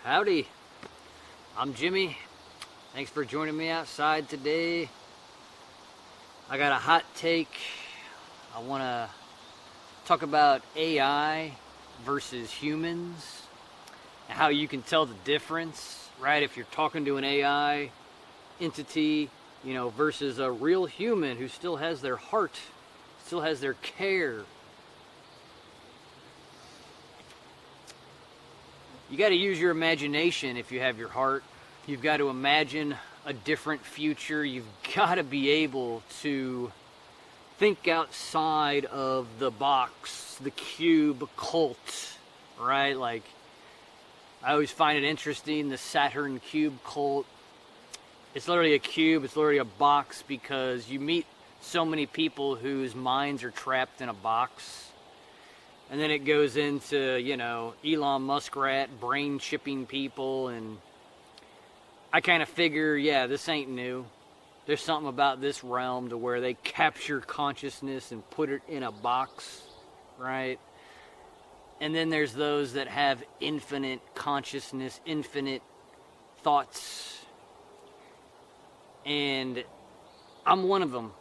Howdy, I'm Jimmy. Thanks for joining me outside today. I got a hot take. I want to talk about AI versus humans and how you can tell the difference, right? If you're talking to an AI entity, versus a real human who still has their heart, still has their care. You got to use your imagination if you have your heart. You've got to imagine a different future. You've got to be able to think outside of the box, the cube cult, right? Like, I always find it interesting, the Saturn cube cult. It's literally a cube, it's literally a box, because you meet so many people whose minds are trapped in a box. And then it goes into, Elon Muskrat, brain chipping people, and I kind of figure, this ain't new. There's something about this realm to where they capture consciousness and put it in a box, right? And then there's those that have infinite consciousness, infinite thoughts. And I'm one of them.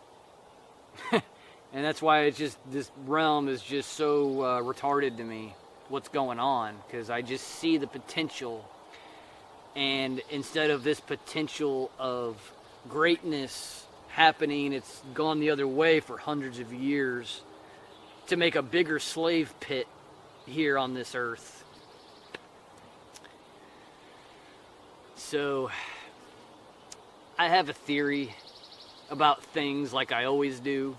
And that's why this realm is just so retarded to me, what's going on, because I just see the potential. And instead of this potential of greatness happening, it's gone the other way for hundreds of years to make a bigger slave pit here on this earth. So I have a theory about things, like I always do.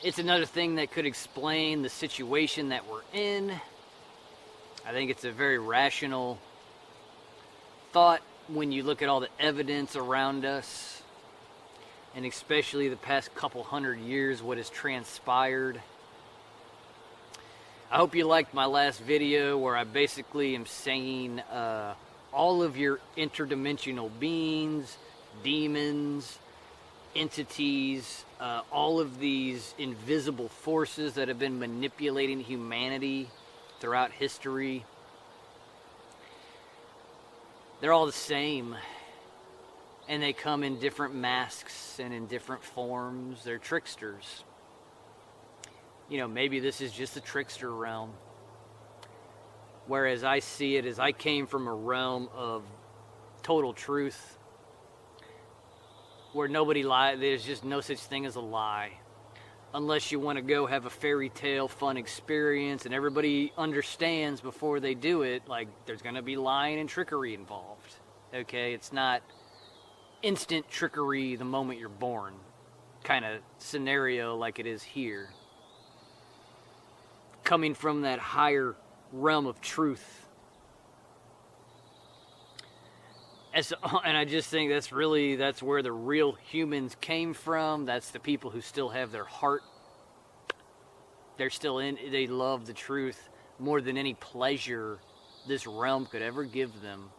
It's another thing that could explain the situation that we're in. I think it's a very rational thought when you look at all the evidence around us, and especially the past couple hundred years, what has transpired. I hope you liked my last video where I basically am saying all of your interdimensional beings, demons, entities, all of these invisible forces that have been manipulating humanity throughout history, they're all the same, and they come in different masks and in different forms. They're tricksters. Maybe this is just the trickster realm, whereas I see it as I came from a realm of total truth, where nobody lies. There's just no such thing as a lie, unless you want to go have a fairy tale fun experience and everybody understands before they do it, like there's going to be lying and trickery involved. Okay, it's not instant trickery the moment you're born kind of scenario like it is here, coming from that higher realm of truth. And I just think that's where the real humans came from. That's the people who still have their heart. They love the truth more than any pleasure this realm could ever give them.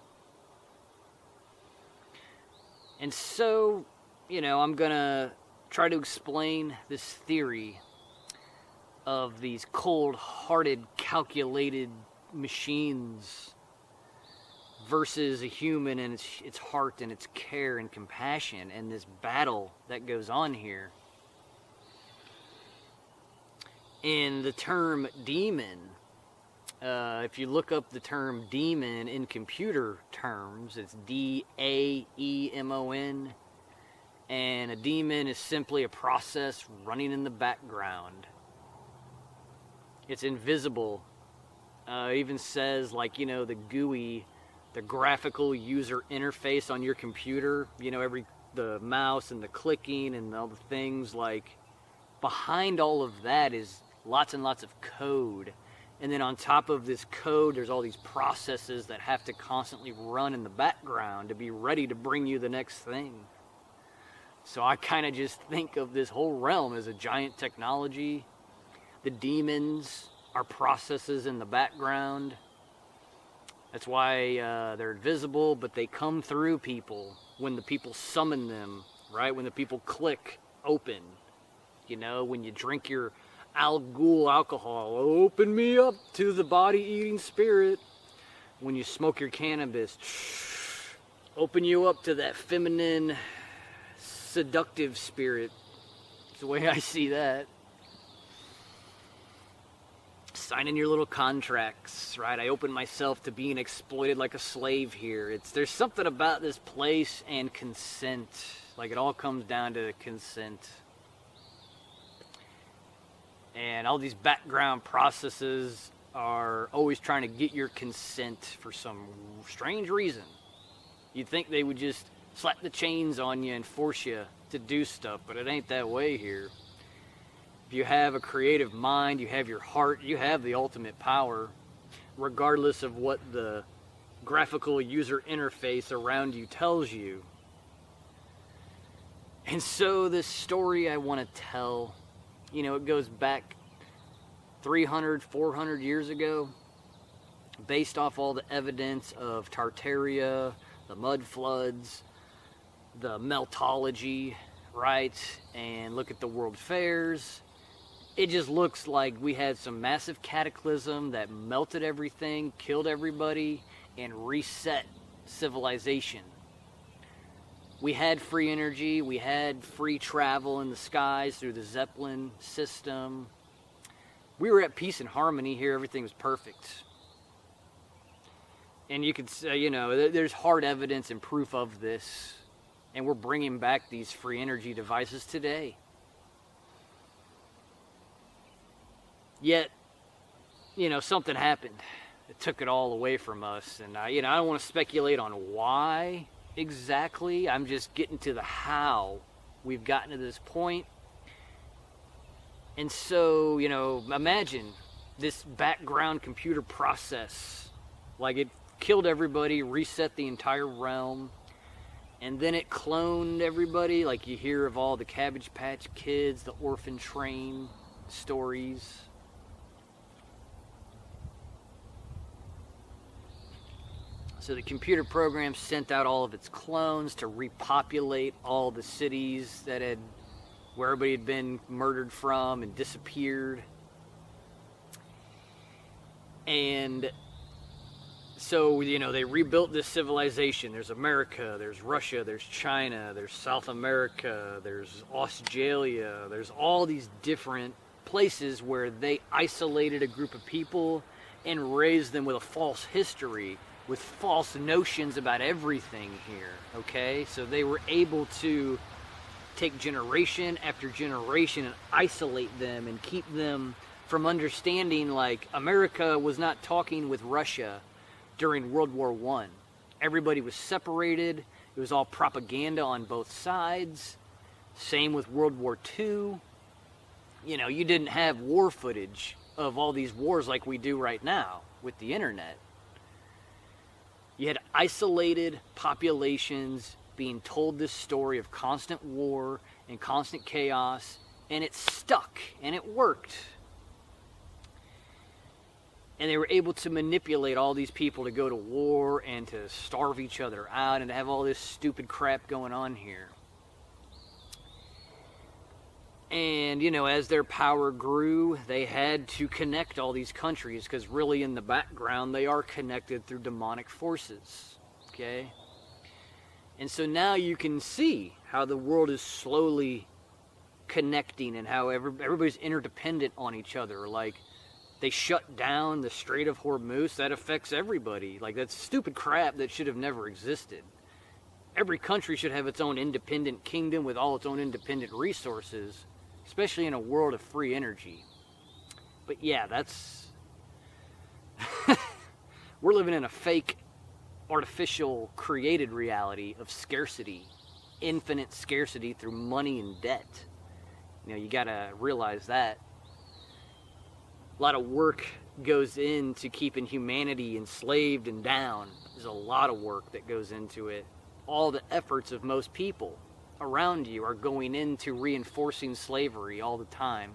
And so, I'm gonna try to explain this theory of these cold-hearted, calculated machines versus a human and its heart and its care and compassion, and this battle that goes on here. And the term demon, if you look up the term demon in computer terms, it's D-A-E-M-O-N, and a demon is simply a process running in the background. It's invisible. Even says, the GUI, the graphical user interface on your computer, the mouse and the clicking and all the things, behind all of that is lots and lots of code. And then on top of this code, there's all these processes that have to constantly run in the background to be ready to bring you the next thing. So I kind of just think of this whole realm as a giant technology. The demons are processes in the background. That's why they're invisible, but they come through people when the people summon them, right? When the people click open. When you drink your Al Ghul alcohol. Open me up to the body-eating spirit. When you smoke your cannabis, open you up to that feminine, seductive spirit. It's the way I see that. Signing your little contracts, right? I open myself to being exploited like a slave here. There's something about this place and consent. Like, it all comes down to consent. And all these background processes are always trying to get your consent for some strange reason. You'd think they would just slap the chains on you and force you to do stuff, but it ain't that way here. If you have a creative mind, you have your heart, you have the ultimate power, regardless of what the graphical user interface around you tells you. And so this story I want to tell, it goes back 300, 400 years ago, based off all the evidence of Tartaria, the mud floods, the meltology, right? And look at the world fairs. It just looks like we had some massive cataclysm that melted everything, killed everybody, and reset civilization. We had free energy, we had free travel in the skies through the Zeppelin system. We were at peace and harmony here, everything was perfect. And you could say, there's hard evidence and proof of this. And we're bringing back these free energy devices today. Yet, something happened. It took it all away from us. And, I don't want to speculate on why exactly. I'm just getting to the how we've gotten to this point. And so, imagine this background computer process. Like, it killed everybody, reset the entire realm, and then it cloned everybody. Like, you hear of all the Cabbage Patch Kids, the orphan train stories. So the computer program sent out all of its clones to repopulate all the cities where everybody had been murdered from and disappeared. And so, they rebuilt this civilization. There's America, there's Russia, there's China, there's South America, there's Australia. There's all these different places where they isolated a group of people and raised them with a false history, with false notions about everything here, okay? So they were able to take generation after generation and isolate them and keep them from understanding, like, America was not talking with Russia during World War I. Everybody was separated. It was all propaganda on both sides. Same with World War II. You didn't have war footage of all these wars like we do right now with the internet. You had isolated populations being told this story of constant war and constant chaos, and it stuck, and it worked. And they were able to manipulate all these people to go to war and to starve each other out and to have all this stupid crap going on here. And, as their power grew, they had to connect all these countries, because really in the background, they are connected through demonic forces, okay? And so now you can see how the world is slowly connecting and how everybody's interdependent on each other. Like, they shut down the Strait of Hormuz. That affects everybody. Like, that's stupid crap that should have never existed. Every country should have its own independent kingdom with all its own independent resources, especially in a world of free energy. But yeah, that's... We're living in a fake, artificial, created reality of scarcity. Infinite scarcity through money and debt. You gotta realize that. A lot of work goes into keeping humanity enslaved and down. There's a lot of work that goes into it. All the efforts of most people around you are going into reinforcing slavery all the time.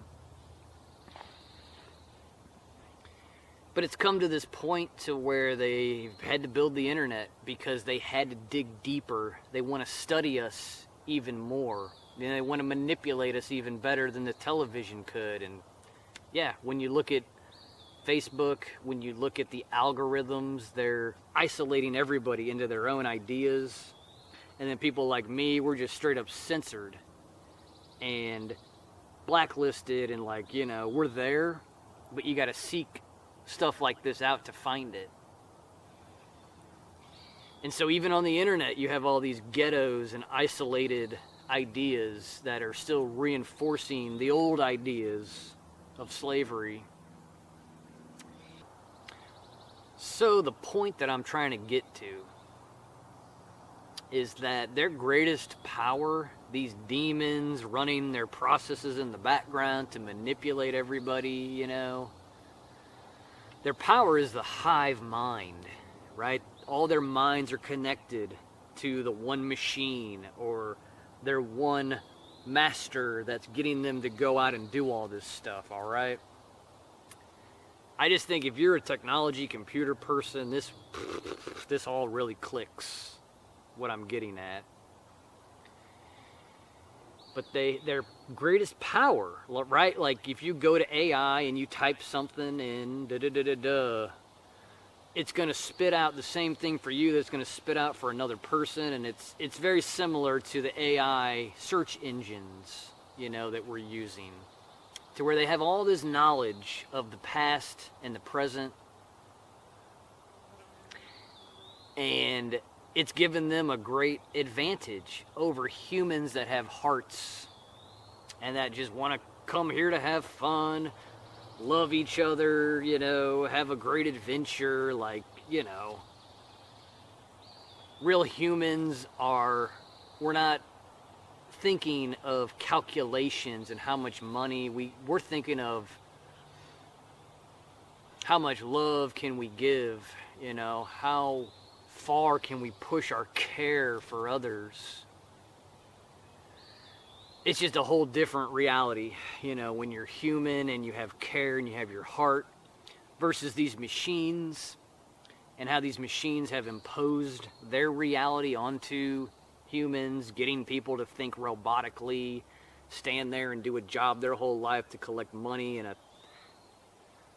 But it's come to this point to where they had to build the internet because they had to dig deeper. They want to study us even more. They want to manipulate us even better than the television could. And yeah, when you look at Facebook, when you look at the algorithms, they're isolating everybody into their own ideas. And then people like me, we're just straight up censored and blacklisted, and like, you know, we're there, but you got to seek stuff like this out to find it. And so even on the internet, you have all these ghettos and isolated ideas that are still reinforcing the old ideas of slavery. So the point that I'm trying to get to is that their greatest power, these demons running their processes in the background to manipulate everybody, you know, their power is the hive mind, right? All their minds are connected to the one machine or their one master that's getting them to go out and do all this stuff, all right? I just think if you're a technology computer person, this all really clicks, what I'm getting at. But their greatest power, right? Like if you go to AI and you type something in, it's going to spit out the same thing for you that's going to spit out for another person. And it's very similar to the AI search engines, you know, that we're using, to where they have all this knowledge of the past and the present. And it's given them a great advantage over humans that have hearts and that just want to come here to have fun, love each other, you know, have a great adventure. Like, you know, real humans we're not thinking of calculations and how much money we're thinking of how much love can we give, you know, how far can we push our care for others. It's just a whole different reality, you know, when you're human and you have care and you have your heart versus these machines, and how these machines have imposed their reality onto humans, getting people to think robotically, stand there and do a job their whole life to collect money in a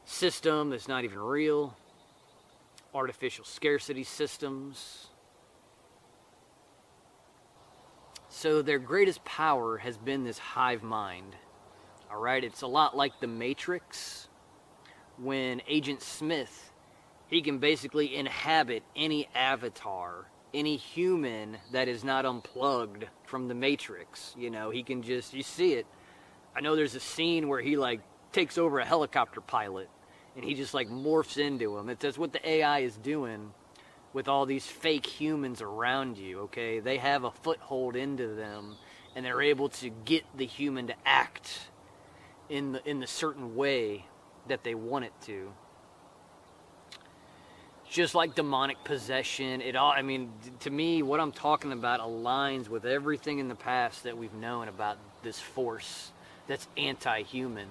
system that's not even real. Artificial scarcity systems. So their greatest power has been this hive mind. All right, it's a lot like the Matrix. When Agent Smith, he can basically inhabit any avatar, any human that is not unplugged from the Matrix. You know, he can just, you see it. I know there's a scene where he like takes over a helicopter pilot and he just like morphs into him. That's what the AI is doing with all these fake humans around you, okay? They have a foothold into them, and they're able to get the human to act in the certain way that they want it to. Just like demonic possession, I mean, to me, what I'm talking about aligns with everything in the past that we've known about this force that's anti-human.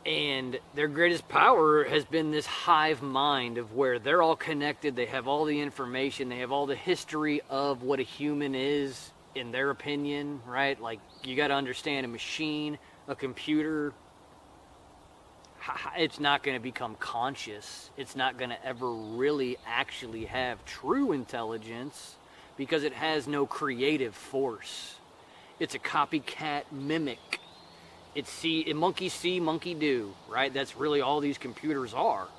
And their greatest power has been this hive mind of where they're all connected, they have all the information, they have all the history of what a human is, in their opinion, right? Like, you got to understand, a machine, a computer, it's not going to become conscious. It's not going to ever really actually have true intelligence because it has no creative force. It's a copycat mimic. It's monkey see, monkey do, right? That's really all these computers are,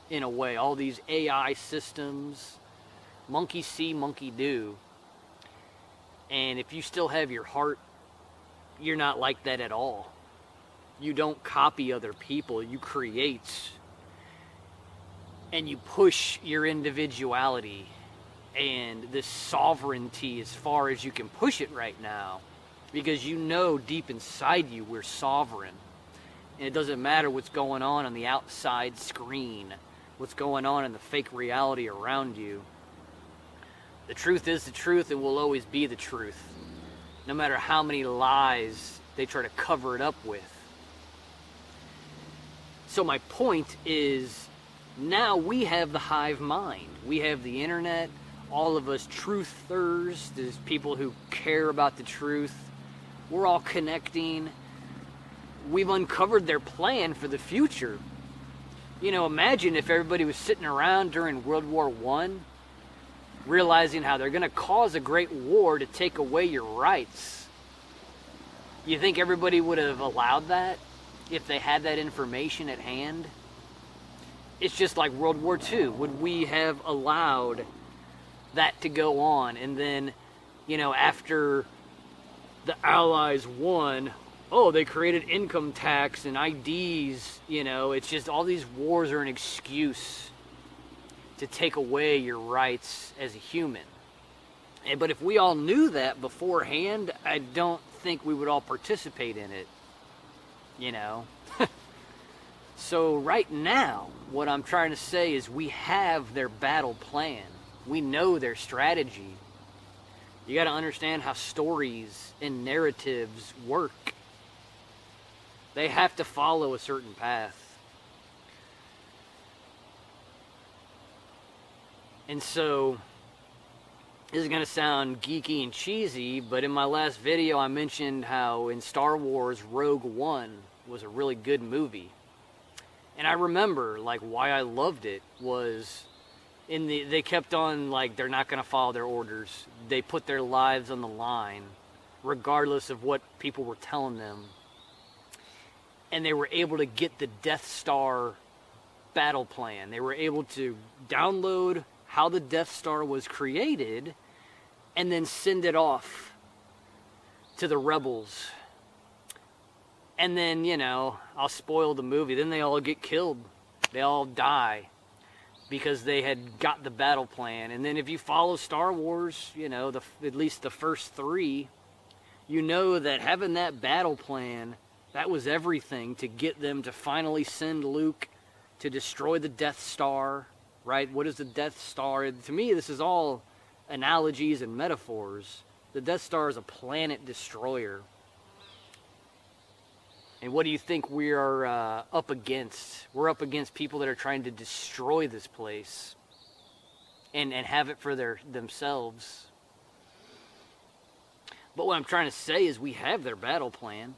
in a way. All these AI systems, monkey see, monkey do. And if you still have your heart, you're not like that at all. You don't copy other people, you create. And you push your individuality and this sovereignty as far as you can push it right now. Because you know deep inside you we're sovereign. And it doesn't matter what's going on the outside screen, what's going on in the fake reality around you. The truth is the truth and will always be the truth, no matter how many lies they try to cover it up with. So my point is, now we have the hive mind. We have the internet, all of us truthers, there's people who care about the truth. We're all connecting. We've uncovered their plan for the future. You know, imagine if everybody was sitting around during World War I, realizing how they're going to cause a great war to take away your rights. You think everybody would have allowed that if they had that information at hand? It's just like World War II. Would we have allowed that to go on? And then, you know, after the Allies won, oh, they created income tax and IDs, you know, it's just all these wars are an excuse to take away your rights as a human. But if we all knew that beforehand, I don't think we would all participate in it, you know. So right now, what I'm trying to say is we have their battle plan. We know their strategy. You got to understand how stories and narratives work. They have to follow a certain path. And so, this is going to sound geeky and cheesy, but in my last video I mentioned how in Star Wars Rogue One was a really good movie. And I remember, like, why I loved it was they kept on, like, they're not going to follow their orders. They put their lives on the line, regardless of what people were telling them. And they were able to get the Death Star battle plan. They were able to download how the Death Star was created and then send it off to the rebels. And then, you know, I'll spoil the movie. Then they all get killed. They all die because they had got the battle plan. And then if you follow Star Wars, you know, at least the first three, you know that having that battle plan, that was everything to get them to finally send Luke to destroy the Death Star, right? What is the Death Star? To me, this is all analogies and metaphors. The Death Star is a planet destroyer. And what do you think we are up against? We're up against people that are trying to destroy this place and have it for themselves. But what I'm trying to say is we have their battle plan.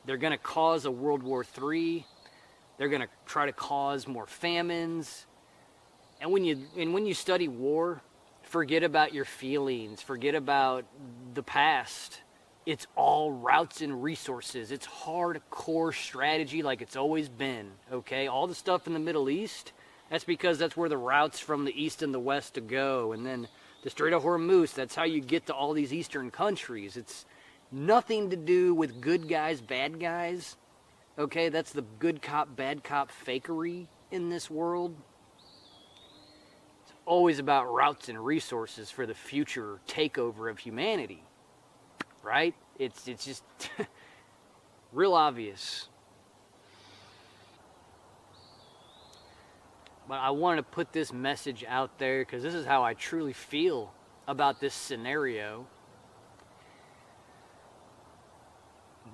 They're going to cause a World War III. They're going to try to cause more famines. And when you study war, forget about your feelings. Forget about the past. It's all routes and resources. It's hardcore strategy like it's always been, okay? All the stuff in the Middle East, that's because that's where the routes from the east and the west to go. And then the Strait of Hormuz, that's how you get to all these eastern countries. It's nothing to do with good guys, bad guys, okay? That's the good cop, bad cop fakery in this world. It's always about routes and resources for the future takeover of humanity. Right? It's just real obvious. But I wanted to put this message out there because this is how I truly feel about this scenario.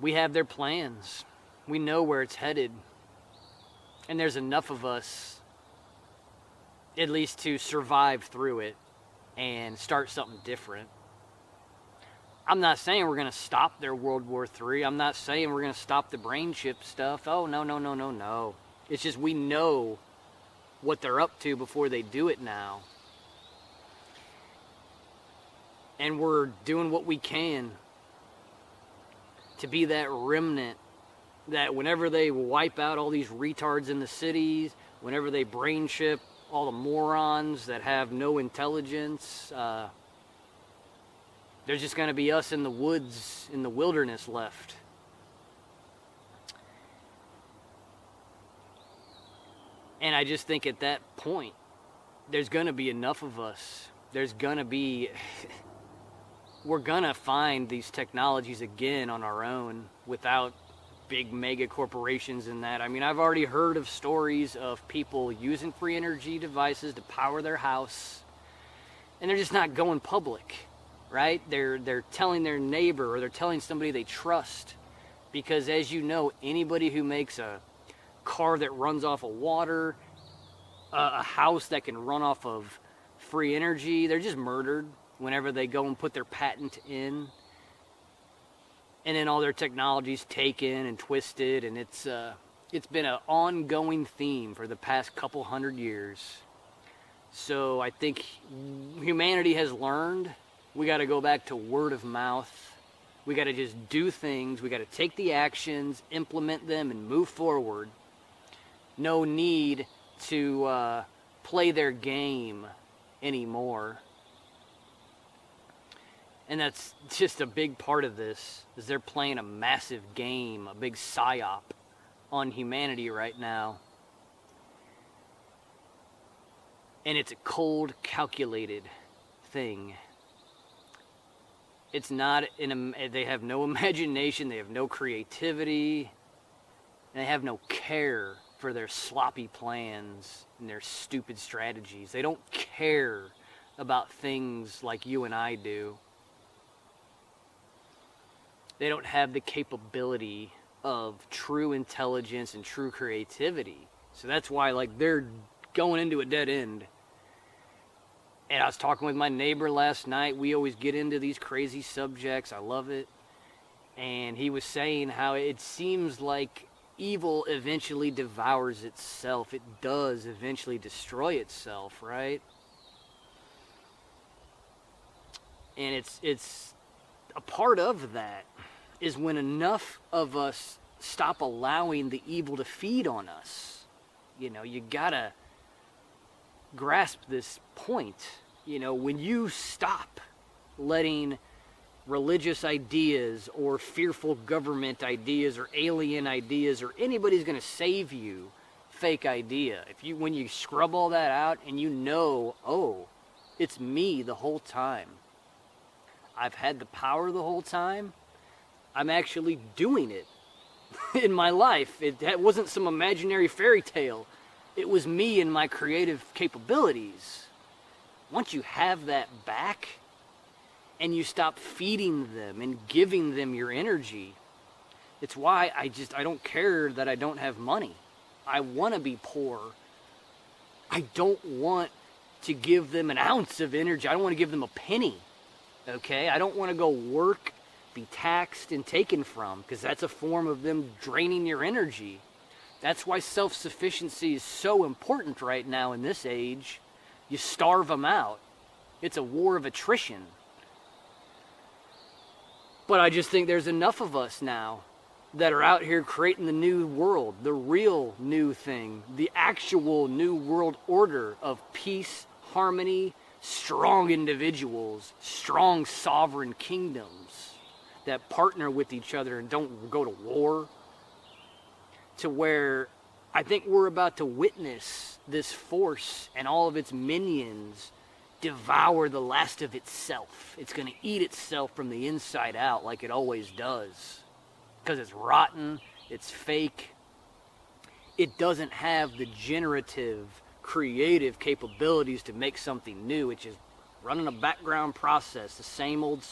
We have their plans. We know where it's headed. And there's enough of us, at least to survive through it and start something different. I'm not saying we're going to stop their World War III. I'm not saying we're going to stop the brain chip stuff. Oh, no. It's just we know what they're up to before they do it now. And we're doing what we can to be that remnant that whenever they wipe out all these retards in the cities, whenever they brain chip all the morons that have no intelligence, there's just going to be us in the woods, in the wilderness left. And I just think at that point, there's going to be enough of us. There's going to be... We're going to find these technologies again on our own without big mega corporations and that. I mean, I've already heard of stories of people using free energy devices to power their house, and they're just not going public. Right? They're telling their neighbor or they're telling somebody they trust. Because as you know, anybody who makes a car that runs off of water, a house that can run off of free energy, they're just murdered whenever they go and put their patent in. and then all their technology's taken and twisted, and it's been an ongoing theme for the past couple hundred years. So I think humanity has learned we got to go back to word of mouth. We got to just do things. We got to take the actions, implement them, and move forward. No need to play their game anymore. And that's just a big part of this, is they're playing a massive game, a big psyop on humanity right now. And it's a cold, calculated thing. It's not, they have no imagination, they have no creativity, and they have no care for their sloppy plans and their stupid strategies. They don't care about things like you and I do. They don't have the capability of true intelligence and true creativity. So that's why, like, they're going into a dead end. And I was talking with my neighbor last night. We always get into these crazy subjects. I love it. And he was saying how it seems like evil eventually devours itself. It does eventually destroy itself, right? And it's a part of that is when enough of us stop allowing the evil to feed on us. You know, you gotta grasp this point. You know, when you stop letting religious ideas or fearful government ideas or alien ideas or anybody's gonna save you fake idea, when you scrub all that out and you know, oh, it's me the whole time. I've had the power the whole time. I'm actually doing it in my life. It wasn't some imaginary fairy tale. It was me and my creative capabilities. Once you have that back and you stop feeding them and giving them your energy, it's why I don't care that I don't have money. I want to be poor. I don't want to give them an ounce of energy. I don't want to give them a penny. Okay? I don't want to go work, be taxed and taken from, because that's a form of them draining your energy. That's why self-sufficiency is so important right now in this age. You starve them out. It's a war of attrition. But I just think there's enough of us now that are out here creating the new world, the real new thing, the actual new world order of peace, harmony, strong individuals, strong sovereign kingdoms that partner with each other and don't go to war, to where I think we're about to witness this force and all of its minions devour the last of itself. It's going to eat itself from the inside out like it always does, because it's rotten, it's fake, it doesn't have the generative, creative capabilities to make something new. It's just running a background process, the same old,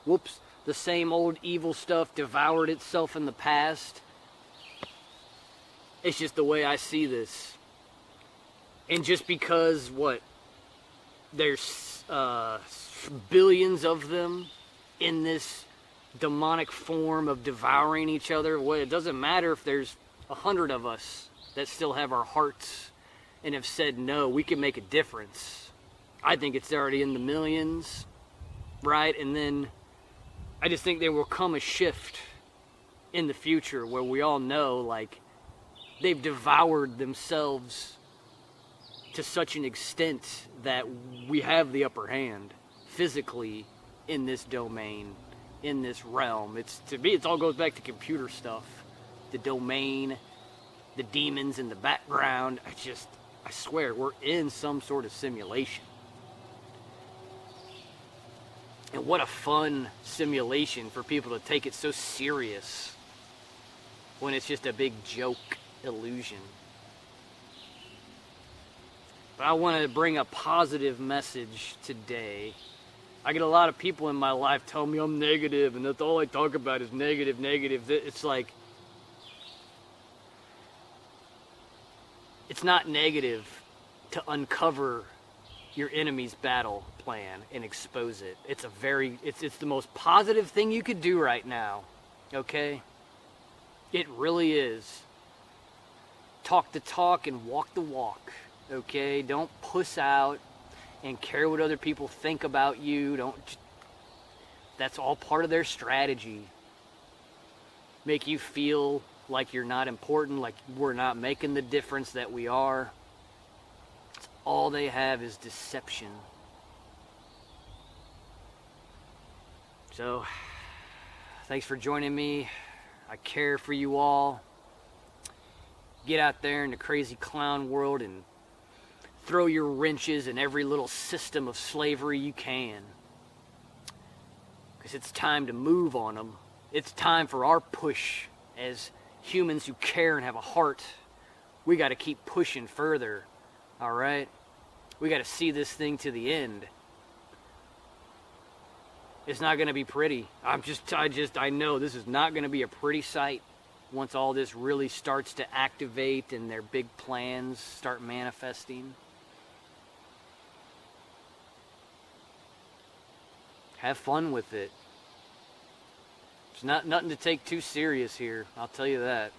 whoops, the same old evil stuff devoured itself in the past. It's just the way I see this. And just because, there's billions of them in this demonic form of devouring each other, it doesn't matter if there's 100 of us that still have our hearts and have said no, we can make a difference. I think it's already in the millions, right? And then I just think there will come a shift in the future where we all know, like, they've devoured themselves to such an extent that we have the upper hand physically in this domain, in this realm. To me, it all goes back to computer stuff. The domain, the demons in the background. I swear, we're in some sort of simulation. And what a fun simulation for people to take it so serious when it's just a big joke illusion. But I want to bring a positive message today. I get a lot of people in my life tell me I'm negative and that's all I talk about is negative. It's like, it's not negative to uncover your enemy's battle plan and expose it. It's it's the most positive thing you could do right now. Okay? It really is. Talk the talk and walk the walk. Okay? Don't puss out and care what other people think about you. That's all part of their strategy. Make you feel like you're not important, like we're not making the difference that we are. All they have is deception. So, thanks for joining me. I care for you all. Get out there in the crazy clown world and throw your wrenches in every little system of slavery you can. Because it's time to move on them. It's time for our push as humans who care and have a heart. We got to keep pushing further. All right? We got to see this thing to the end. It's not going to be pretty. I know this is not going to be a pretty sight once all this really starts to activate and their big plans start manifesting. Have fun with it. It's nothing to take too serious here, I'll tell you that.